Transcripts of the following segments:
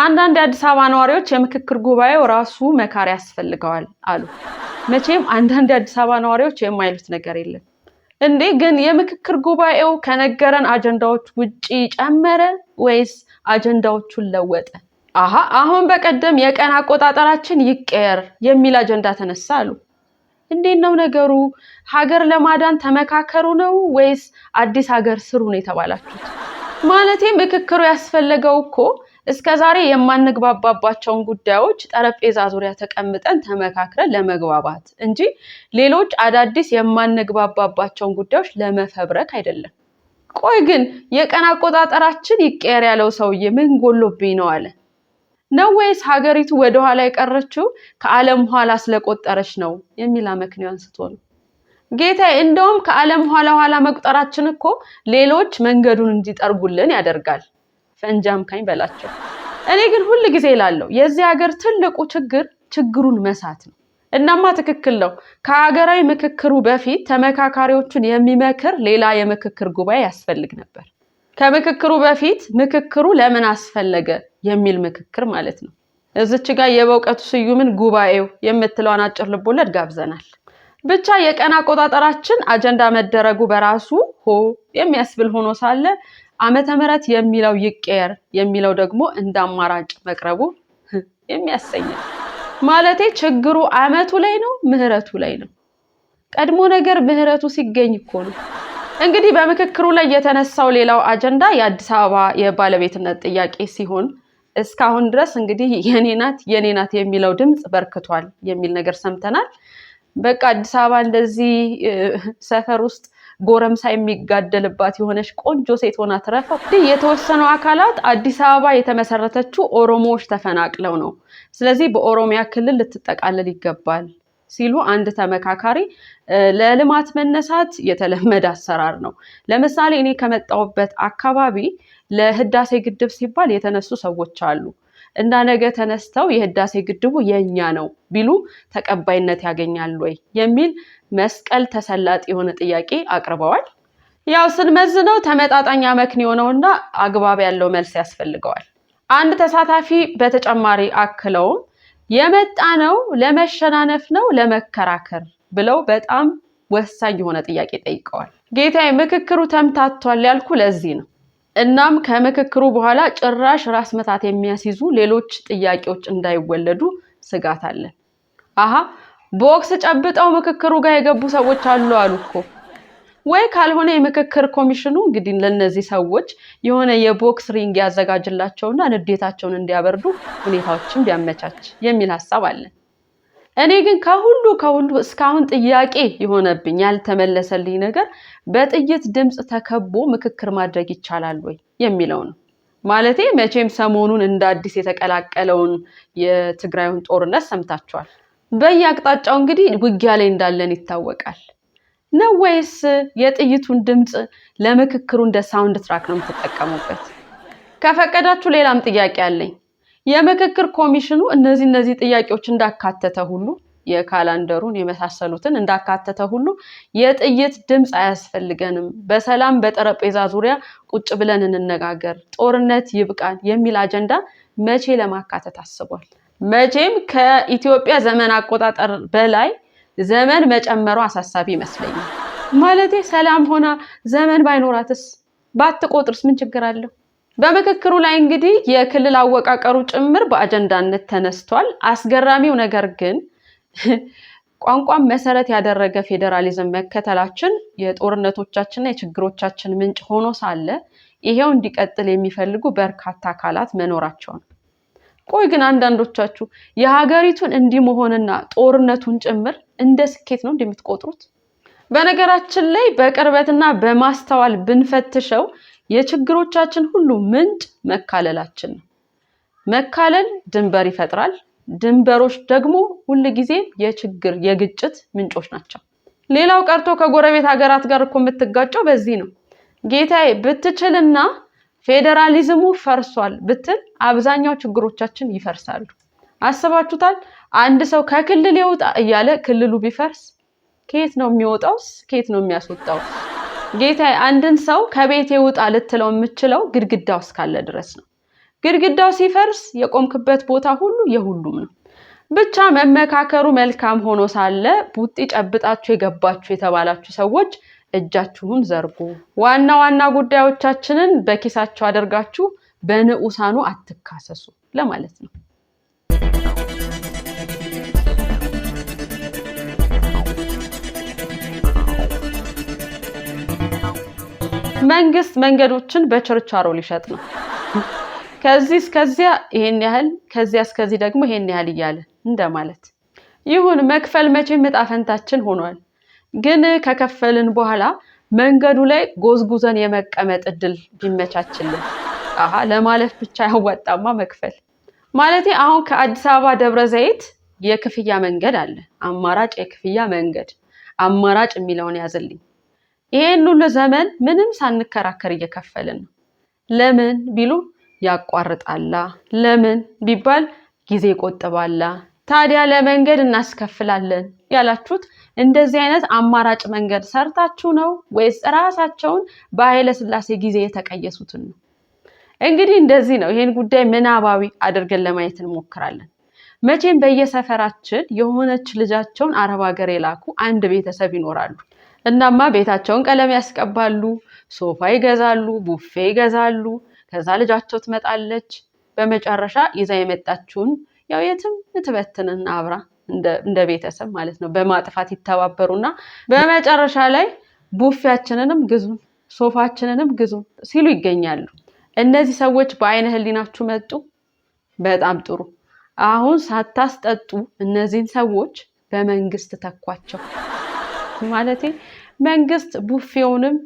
አንዳንድ የአዲስ አበባ ነዋሪዎች የምክክር ጉባኤው ራሱ መካሪ ያስፈልገዋል አሉ። መቼም አንዳንድ የአዲስ አበባ ነዋሪዎች የማይሉት ነገር የለም እንዴ! ግን የምክክር ጉባኤው ከነገረን አጀንዳዎች ውጪ ጨመረ ወይስ አጀንዳዎቹን ለወጠ? አሁን በቀደም የቀን አቆጣጠራችን ይቀየር የሚል አጀንዳ ተነሳ አሉ። እንዴት ነው ነገሩ? ሀገር ለማዳን ተመካከሩ ነው ወይስ አዲስ ሀገር ስሩ ነው የተባላችሁት? ማለቴ ምክክሩ ያስፈለገው እኮ እስከዛሬ የማንግባባባቸውን ጉዳዮች ጠረጴዛ ዙሪያ ተቀምጠን ተመካክረን ለመግባባት እንጂ ሌሎች አዳዲስ የማንግባባባቸውን ጉዳዮች ለመፈብረክ አይደለም። ቆይ ግን የቀን አቆጣጠራችን ይቀየር ያለው ሰውዬ ምን ጎሎብኝ ነው አለ? ነው ወይስ ሀገሪቱ ወደ ኋላ የቀረችው ከዓለም ኋላ ስለቆጠረች ነው የሚል አመክንዮ አንስቶ ነው? ጌታዬ እንደውም ከዓለም ኋላ መቁጠራችን እኮ ሌሎች መንገዱን እንዲጠርጉልን ያደርጋል። ፈንጃም ካኝ በላቸው። እኔ ግን ሁሉ ጊዜ እላለሁ የዚህ ሀገር ትልቁ ችግሩን መሳት ነው። እናማ ትክክል ነው። ከሀገራዊ ምክክሩ በፊት ተመካካሪዎቹን የሚመክር ሌላ የምክክር ጉባኤ ያስፈልግ ነበር። ከምክክሩ በፊት ምክክሩ ለምን አስፈለገ የሚል ምክክር ማለት ነው። እዚች ጋር የበውቀቱ ስዩምን ጉባኤው የምትለውን አጭር ልቦለድ ጋብዘናል። ብቻ የቀን አቆጣጠራችን አጀንዳ መደረጉ በራሱ የሚያስብል ሆኖ ሳለ ዓመተ ምህረት የሚለው ይቀየር የሚለው ደግሞ እንደ አማራጭ መቅረቡ የሚያሰኝ ማለቴ ችግሩ ዓመቱ ላይ ነው ምህረቱ ላይ ነው? ቀድሞ ነገር ምህረቱ ሲገኝ እኮ ነው። እንግዲህ በምክክሩ ላይ የተነሳው ሌላው አጀንዳ የአዲስ አበባ የባለቤትነት ጥያቄ ሲሆን እስካሁን ድረስ እንግዲህ የኔ ናት የሚለው ድምጽ በርክቷል የሚል ነገር ሰምተናል። በቃ አዲስ አበባ እንደዚህ ሰፈር ውስጥ ጎረምሳ የሚጋደልባት የሆነች ቆንጆ ሴት ሆና ትረፈው። የተወሰኑ አካላት አዲስ አበባ የተመሰረተችው ኦሮሞዎች ተፈናቅለው ነው፣ ስለዚህ በኦሮሚያ ክልል ልትጠቃለል ይገባል ሲሉ አንድ ተመካካሪ ለልማት መነሳት የተለመደ አሰራር ነው። ለምሳሌ እኔ ከመጣሁበት አካባቢ ለህዳሴ ግድብ ሲባል የተነሱ ሰዎች አሉ እና ነገ ተነስተው የህዳሴ ግድቡ የኛ ነው ቢሉ ተቀባይነት ያገኛሉ ወይ የሚል መስቀል ተሰላጥ የሆነ ጥያቄ አቅርበዋል። ያው ስንመዝነው ተመጣጣኝ አመክንዮ ነውና አግባብ ያለው መልስ ያስፈልገዋል። አንድ ተሳታፊ በተጨማሪ አክለውም የመጣ ነው ለመሸናነፍ ነው ለመከራከር ብለው በጣም ወሳኝ የሆነ ጥያቄ ጠይቀዋል። ጌታዬ ምክክሩ ተምታቷል ያልኩ ለዚህ ነው። እናም ከምክክሩ በኋላ ጭራሽ ራስ መታት የሚያስይዙ ሌሎች ጥያቄዎች እንዳይወለዱ ስጋት አለ። ቦክስ ጨብጠው ምክክሩ ጋር የገቡ ሰዎች አሉ እኮ። ወይ ካልሆነ የምክክር ኮሚሽኑ እንግዲህ ለነዚህ ሰዎች የሆነ የቦክስ ሪንግ ያዘጋጅላቸውና ንዴታቸውን እንዲያበርዱ ሁኔታዎችን ቢያመቻች የሚል ሐሳብ አለ። እኔ ግን ከሁሉ እስካሁን ጥያቄ የሆነብኝ ያልተመለሰልኝ ነገር በጥይት ድምጽ ተከቦ ምክክር ማድረግ ይቻላል ወይ የሚለው ነው። ማለቴ መቼም ሰሞኑን እንደ አዲስ የተቀላቀለውን የትግራዩን ጦርነት ሰምታችኋል። በየአቅጣጫው እንግዲህ ውጊያ ላይ እንዳለን ይታወቃል። ነው ወይስ የጥይቱን ድምጽ ለምክክሩ እንደ ሳውንድ ትራክ ነው የምትጠቀሙበት? ከፈቀዳችሁ ሌላም ጥያቄ አለኝ። የምክክር ኮሚሽኑ እነዚህ ጥያቄዎች እንዳካተተ ሁሉ የካላንደሩን የመሳሰሉትን እንዳካተተ ሁሉ የጥይት ድምጽ አያስፈልገንም፣ በሰላም በጠረጴዛ ዙሪያ ቁጭ ብለን እንነጋገር፣ ጦርነት ይብቃን የሚል አጀንዳ መቼ ለማካተት አስቧል? መቼም ከኢትዮጵያ ዘመን አቆጣጠር በላይ ዘመን መጨመሩ አሳሳቢ ይመስለኛል። ማለቴ ሰላም ሆና ዘመን ባይኖራትስ ባትቆጥርስ ምን ችግር አለው? በምክክሩ ላይ እንግዲህ የክልል አወቃቀሩ ጭምር በአጀንዳነት ተነስቷል። አስገራሚው ነገር ግን ቋንቋን መሰረት ያደረገ ፌዴራሊዝም መከተላችን የጦርነቶቻችንና የችግሮቻችን ምንጭ ሆኖ ሳለ ይሄው እንዲቀጥል የሚፈልጉ በርካታ አካላት መኖራቸው ነው። ቆይ ግን አንዳንዶቻችሁ የሀገሪቱን እንዲህ መሆንና ጦርነቱን ጭምር እንደ ስኬት ነው እንደምትቆጥሩት? በነገራችን ላይ በቅርበትና በማስተዋል ብንፈትሸው የችግሮቻችን ሁሉ ምንጭ መካለላችን ነው። መካለል ድንበር ይፈጥራል። ድንበሮች ደግሞ ሁልጊዜ የችግር የግጭት ምንጮች ናቸው። ሌላው ቀርቶ ከጎረቤት ሀገራት ጋር እኮ የምትጋጨው በዚህ ነው። ጌታዬ ብትችልና ፌዴራሊዝሙ ፈርሷል ብትል አብዛኛው ችግሮቻችን ይፈርሳሉ። አስባችሁታል? አንድ ሰው ከክልል ይወጣ እያለ ክልሉ ቢፈርስ ከየት ነው የሚወጣውስ? ከየት ነው የሚያስወጣው? ጌታዬ አንድን ሰው ከቤት ይወጣ ልትለው የምትችለው ግድግዳው እስካለ ድረስ ነው። ግድግዳው ሲፈርስ የቆምክበት ቦታ ሁሉ የሁሉም ነው። ብቻ መመካከሩ መልካም ሆኖ ሳለ ቡጢ ጨብጣችሁ የገባችሁ የተባላችሁ ሰዎች እጃችሁን ዘርጉ። ዋና ጉዳዮቻችንን በኪሳችሁ አድርጋችሁ በንዑሳኑ አትካሰሱ ለማለት ነው። መንግስት መንገዶችን በችርቻሮ ሊሸጥ ነው። ከዚህ እስከዚያ ይሄን ያህል፣ ከዚያ እስከዚህ ደግሞ ይሄን ያህል እያለ እንደማለት ይሁን። መክፈል መቼም ዕጣ ፈንታችን ሆኗል። ግን ከከፈልን በኋላ መንገዱ ላይ ጎዝጉዘን የመቀመጥ እድል ቢመቻችልን ለማለፍ ብቻ ያዋጣማ መክፈል። ማለቴ አሁን ከአዲስ አበባ ደብረ ዘይት የክፍያ መንገድ አለ። አማራጭ የክፍያ መንገድ፣ አማራጭ የሚለውን ያዝልኝ። ይሄን ሁሉ ዘመን ምንም ሳንከራከር እየከፈልን ነው። ለምን ቢሉ ያቋርጣላ፣ ለምን ቢባል ጊዜ ቆጥባላ። ታዲያ ለመንገድ እናስከፍላለን ያላችሁት እንደዚህ አይነት አማራጭ መንገድ ሰርታችሁ ነው ወይስ ራሳቸውን በኃይለ ሥላሴ ጊዜ የተቀየሱትን ነው? እንግዲህ እንደዚህ ነው። ይሄን ጉዳይ ምናባዊ አድርገን ለማየት እንሞክራለን። መቼም በየሰፈራችን የሆነች ልጃቸውን አረብ ሀገር የላኩ አንድ ቤተሰብ ይኖራሉ። እናማ ቤታቸውን ቀለም ያስቀባሉ፣ ሶፋ ይገዛሉ፣ ቡፌ ይገዛሉ። ከዛ ልጃቸው ትመጣለች። በመጨረሻ ይዛ የመጣችውን ያው የትም ትበትንና አብራ እንደ ቤተሰብ ማለት ነው በማጥፋት ይተባበሩና በመጨረሻ ላይ ቡፌያችንንም ግዙ፣ ሶፋችንንም ግዙ ሲሉ ይገኛሉ። እነዚህ ሰዎች በአይነ ህሊናችሁ መጡ? በጣም ጥሩ። አሁን ሳታስጠጡ እነዚህን ሰዎች በመንግስት ተኳቸው። ማለቴ መንግስት ቡፌውንም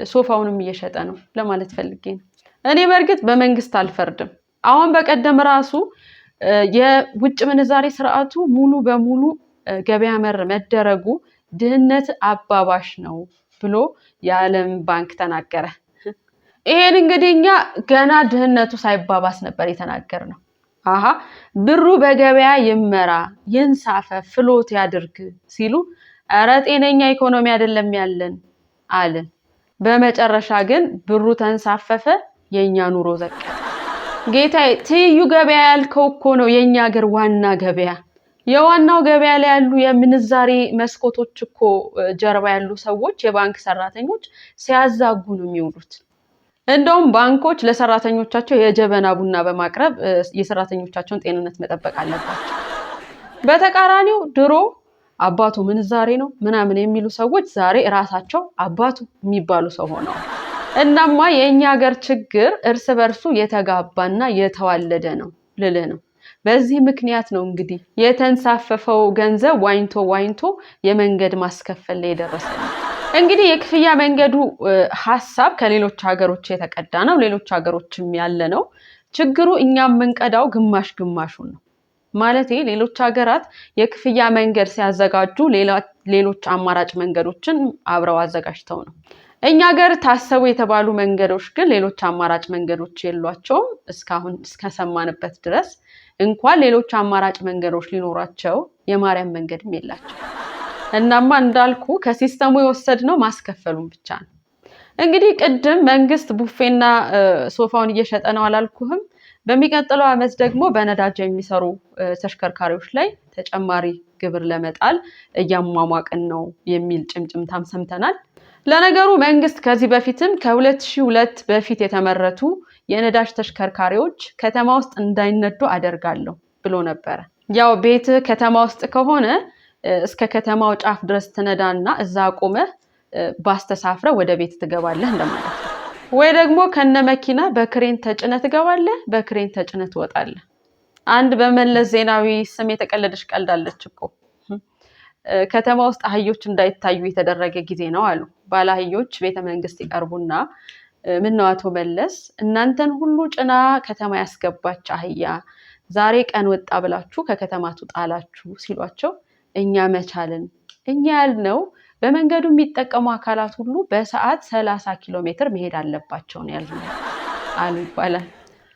ሶፋውንም እየሸጠ ነው ለማለት ፈልጌ ነው። እኔ በእርግጥ በመንግስት አልፈርድም። አሁን በቀደም ራሱ የውጭ ምንዛሬ ስርዓቱ ሙሉ በሙሉ ገበያ መር መደረጉ ድህነት አባባሽ ነው ብሎ የዓለም ባንክ ተናገረ። ይሄን እንግዲህ እኛ ገና ድህነቱ ሳይባባስ ነበር የተናገርነው። ብሩ በገበያ ይመራ፣ ይንሳፈ፣ ፍሎት ያድርግ ሲሉ ኧረ ጤነኛ ኢኮኖሚ አይደለም ያለን አልን። በመጨረሻ ግን ብሩ ተንሳፈፈ፣ የኛ ኑሮ ዘቀጠ። ጌታዬ ትይዩ ገበያ ያልከው እኮ ነው የኛ ሀገር ዋና ገበያ። የዋናው ገበያ ላይ ያሉ የምንዛሬ መስኮቶች እኮ ጀርባ ያሉ ሰዎች የባንክ ሰራተኞች ሲያዛጉ ነው የሚውሉት። እንደውም ባንኮች ለሰራተኞቻቸው የጀበና ቡና በማቅረብ የሰራተኞቻቸውን ጤንነት መጠበቅ አለባቸው። በተቃራኒው ድሮ አባቱ ምንዛሬ ነው ምናምን የሚሉ ሰዎች ዛሬ ራሳቸው አባቱ የሚባሉ ሰው ሆነዋል። እናማ የኛ ሀገር ችግር እርስ በርሱ የተጋባና የተዋለደ ነው ልልህ ነው። በዚህ ምክንያት ነው እንግዲህ የተንሳፈፈው ገንዘብ ዋኝቶ የመንገድ ማስከፈል ላይ የደረሰው። እንግዲህ የክፍያ መንገዱ ሐሳብ ከሌሎች ሀገሮች የተቀዳ ነው፣ ሌሎች ሀገሮችም ያለ ነው። ችግሩ እኛም መንቀዳው ግማሹን ነው። ማለቴ ሌሎች ሀገራት የክፍያ መንገድ ሲያዘጋጁ ሌሎች አማራጭ መንገዶችን አብረው አዘጋጅተው ነው። እኛ ሀገር ታሰቡ የተባሉ መንገዶች ግን ሌሎች አማራጭ መንገዶች የሏቸውም። እስካሁን እስከሰማንበት ድረስ እንኳን ሌሎች አማራጭ መንገዶች ሊኖራቸው የማርያም መንገድም የላቸው። እናማ እንዳልኩ ከሲስተሙ የወሰድነው ማስከፈሉን ብቻ ነው። እንግዲህ ቅድም መንግስት ቡፌና ሶፋውን እየሸጠ ነው አላልኩህም? በሚቀጥለው ዓመት ደግሞ በነዳጅ የሚሰሩ ተሽከርካሪዎች ላይ ተጨማሪ ግብር ለመጣል እያሟሟቅን ነው የሚል ጭምጭምታም ሰምተናል። ለነገሩ መንግስት ከዚህ በፊትም ከ2002 በፊት የተመረቱ የነዳጅ ተሽከርካሪዎች ከተማ ውስጥ እንዳይነዱ አደርጋለሁ ብሎ ነበር። ያው ቤት ከተማ ውስጥ ከሆነ እስከ ከተማው ጫፍ ድረስ ትነዳና እዛ ቆመህ ባስተሳፍረ ወደ ቤት ትገባለህ እንደማለት ነው። ወይ ደግሞ ከነ መኪና በክሬን ተጭነህ ትገባለህ፣ በክሬን ተጭነህ ትወጣለህ። አንድ በመለስ ዜናዊ ስም የተቀለደች ቀልዳለች እኮ። ከተማ ውስጥ አህዮች እንዳይታዩ የተደረገ ጊዜ ነው አሉ። ባለ አህዮች ቤተ መንግስት ይቀርቡና ምነው አቶ መለስ እናንተን ሁሉ ጭና ከተማ ያስገባች አህያ ዛሬ ቀን ወጣ ብላችሁ ከከተማ ትጣላችሁ ሲሏቸው እኛ መቻልን እኛ ያልነው በመንገዱ የሚጠቀሙ አካላት ሁሉ በሰዓት 30 ኪሎ ሜትር መሄድ አለባቸው ነው ያልነው አሉ ይባላል።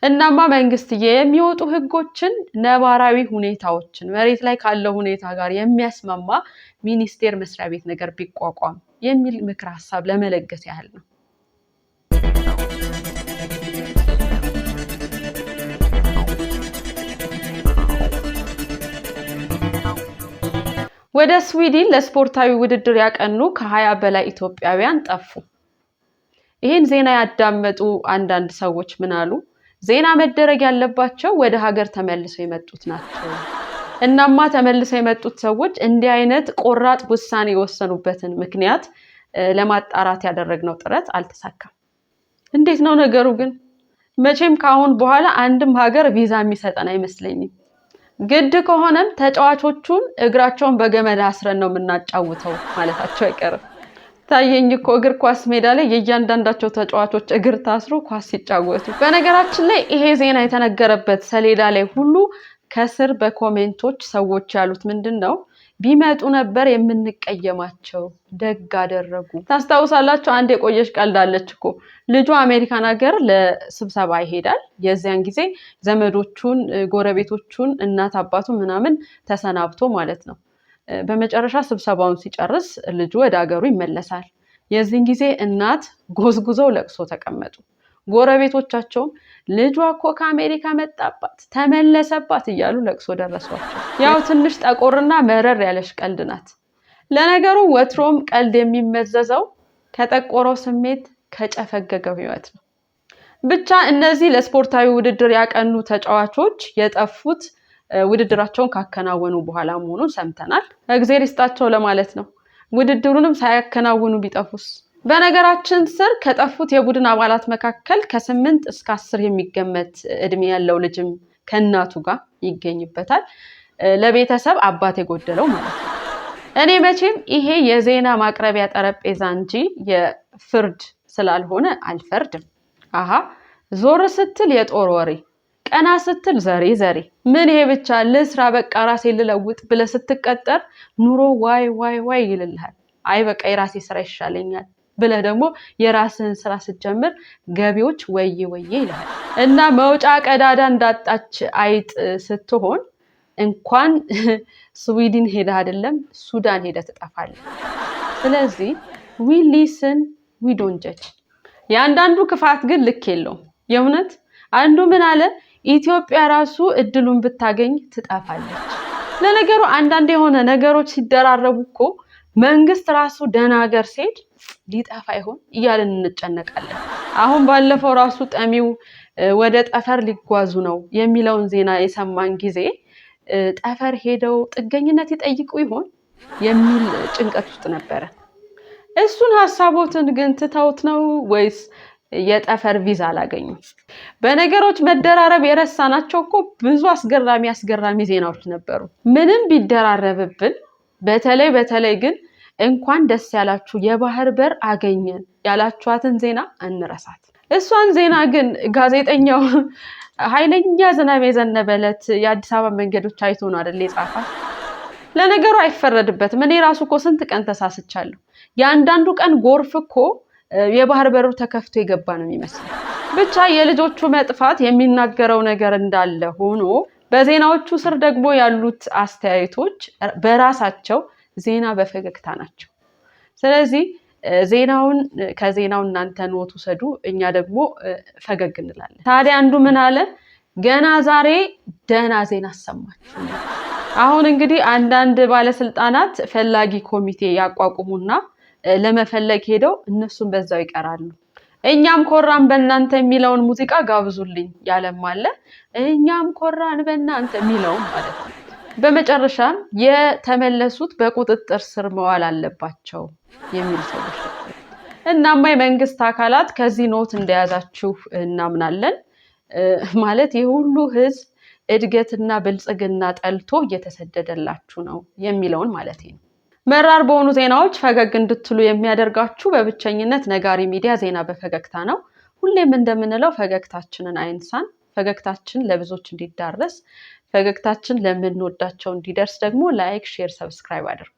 እናማ መንግስት የሚወጡ ህጎችን ነባራዊ ሁኔታዎችን መሬት ላይ ካለው ሁኔታ ጋር የሚያስማማ ሚኒስቴር መስሪያ ቤት ነገር ቢቋቋም የሚል ምክር ሐሳብ ለመለገስ ያህል ነው። ወደ ስዊድን ለስፖርታዊ ውድድር ያቀኑ ከ20 በላይ ኢትዮጵያውያን ጠፉ። ይህን ዜና ያዳመጡ አንዳንድ ሰዎች ምን አሉ? ዜና መደረግ ያለባቸው ወደ ሀገር ተመልሰው የመጡት ናቸው። እናማ ተመልሰው የመጡት ሰዎች እንዲህ አይነት ቆራጥ ውሳኔ የወሰኑበትን ምክንያት ለማጣራት ያደረግነው ጥረት አልተሳካም። እንዴት ነው ነገሩ ግን? መቼም ካሁን በኋላ አንድም ሀገር ቪዛ የሚሰጠን አይመስለኝም። ግድ ከሆነም ተጫዋቾቹን እግራቸውን በገመድ አስረን ነው የምናጫውተው ማለታቸው አይቀርም። ታየኝ እኮ እግር ኳስ ሜዳ ላይ የእያንዳንዳቸው ተጫዋቾች እግር ታስሮ ኳስ ሲጫወቱ። በነገራችን ላይ ይሄ ዜና የተነገረበት ሰሌዳ ላይ ሁሉ ከስር በኮሜንቶች ሰዎች ያሉት ምንድነው? ቢመጡ ነበር የምንቀየማቸው፣ ደግ አደረጉ። ታስታውሳላችሁ? አንድ የቆየች ቀልድ አለች እኮ። ልጁ አሜሪካን ሀገር ለስብሰባ ይሄዳል። የዚያን ጊዜ ዘመዶቹን፣ ጎረቤቶቹን፣ እናት አባቱ ምናምን ተሰናብቶ ማለት ነው። በመጨረሻ ስብሰባውን ሲጨርስ ልጁ ወደ ሀገሩ ይመለሳል። የዚህን ጊዜ እናት ጎዝጉዘው ለቅሶ ተቀመጡ። ጎረቤቶቻቸውም ልጇ እኮ ከአሜሪካ መጣባት ተመለሰባት እያሉ ለቅሶ ደረሷቸው። ያው ትንሽ ጠቆርና መረር ያለሽ ቀልድ ናት። ለነገሩ ወትሮም ቀልድ የሚመዘዘው ከጠቆረው ስሜት ከጨፈገገው ህይወት ነው። ብቻ እነዚህ ለስፖርታዊ ውድድር ያቀኑ ተጫዋቾች የጠፉት ውድድራቸውን ካከናወኑ በኋላ መሆኑን ሰምተናል። እግዜር ይስጣቸው ለማለት ነው። ውድድሩንም ሳያከናውኑ ቢጠፉስ? በነገራችን ስር ከጠፉት የቡድን አባላት መካከል ከ8 እስከ 10 የሚገመት እድሜ ያለው ልጅም ከእናቱ ጋር ይገኝበታል። ለቤተሰብ አባት የጎደለው ማለት ነው። እኔ መቼም ይሄ የዜና ማቅረቢያ ጠረጴዛ እንጂ የፍርድ ስላልሆነ አልፈርድም። አሃ ዞር ስትል የጦር ወሬ፣ ቀና ስትል ዘሬ ዘሬ። ምን ይሄ ብቻ ልስራ በቃ ራሴ ልለውጥ ብለህ ስትቀጠር ኑሮ ዋይ ዋይ ዋይ ይልልሃል። አይ በቃ የራሴ ስራ ይሻለኛል ብለህ ደግሞ የራስህን ስራ ስትጀምር ገቢዎች ወዬ ወዬ ይልሃል። እና መውጫ ቀዳዳ እንዳጣች አይጥ ስትሆን እንኳን ስዊድን ሄደህ አይደለም ሱዳን ሄደህ ትጠፋለህ። ስለዚህ ዊ ሊስን ዊ ዶንት ጀጅ። የአንዳንዱ ክፋት ግን ልክ የለውም። የእውነት አንዱ ምን አለ? ኢትዮጵያ ራሱ እድሉን ብታገኝ ትጠፋለች። ለነገሩ አንዳንድ የሆነ ነገሮች ሲደራረቡ እኮ መንግስት ራሱ ደህና ሀገር ሲሄድ ሊጠፋ ይሆን እያልን እንጨነቃለን። አሁን ባለፈው ራሱ ጠሚው ወደ ጠፈር ሊጓዙ ነው የሚለውን ዜና የሰማን ጊዜ ጠፈር ሄደው ጥገኝነት ይጠይቁ ይሆን የሚል ጭንቀት ውስጥ ነበረ። እሱን ሀሳቦትን ግን ትተውት ነው ወይስ የጠፈር ቪዛ አላገኙም? በነገሮች መደራረብ የረሳናቸው እኮ ብዙ አስገራሚ ዜናዎች ነበሩ። ምንም ቢደራረብብን በተለይ ግን እንኳን ደስ ያላችሁ የባህር በር አገኘን ያላችኋትን ዜና እንረሳት። እሷን ዜና ግን ጋዜጠኛው ኃይለኛ ዝናብ የዘነበለት የአዲስ አበባ መንገዶች አይቶ ነው አይደል የጻፈው? ለነገሩ አይፈረድበትም። እኔ ራሱ እኮ ስንት ቀን ተሳስቻለሁ። የአንዳንዱ ቀን ጎርፍ እኮ የባህር በሩ ተከፍቶ የገባ ነው የሚመስለው። ብቻ የልጆቹ መጥፋት የሚናገረው ነገር እንዳለ ሆኖ በዜናዎቹ ስር ደግሞ ያሉት አስተያየቶች በራሳቸው ዜና በፈገግታ ናቸው። ስለዚህ ከዜናው እናንተ ኖት ውሰዱ፣ እኛ ደግሞ ፈገግ እንላለን። ታዲያ አንዱ ምን አለ? ገና ዛሬ ደህና ዜና አሰማችሁ። አሁን እንግዲህ አንዳንድ ባለስልጣናት ፈላጊ ኮሚቴ ያቋቁሙና ለመፈለግ ሄደው እነሱም በዛው ይቀራሉ። እኛም ኮራን በእናንተ የሚለውን ሙዚቃ ጋብዙልኝ ያለም አለ። እኛም ኮራን በእናንተ የሚለውን ማለት ነው። በመጨረሻም የተመለሱት በቁጥጥር ስር መዋል አለባቸው የሚል ሰዎች እናማ የመንግስት አካላት ከዚህ ኖት እንደያዛችሁ እናምናለን። ማለት የሁሉ ህዝብ እድገትና ብልጽግና ጠልቶ እየተሰደደላችሁ ነው የሚለውን ማለት ነው። መራር በሆኑ ዜናዎች ፈገግ እንድትሉ የሚያደርጋችሁ በብቸኝነት ነጋሪ ሚዲያ ዜና በፈገግታ ነው። ሁሌም እንደምንለው ፈገግታችንን አይንሳን። ፈገግታችን ለብዙዎች እንዲዳረስ፣ ፈገግታችን ለምንወዳቸው እንዲደርስ ደግሞ ላይክ፣ ሼር፣ ሰብስክራይብ አድርጉ።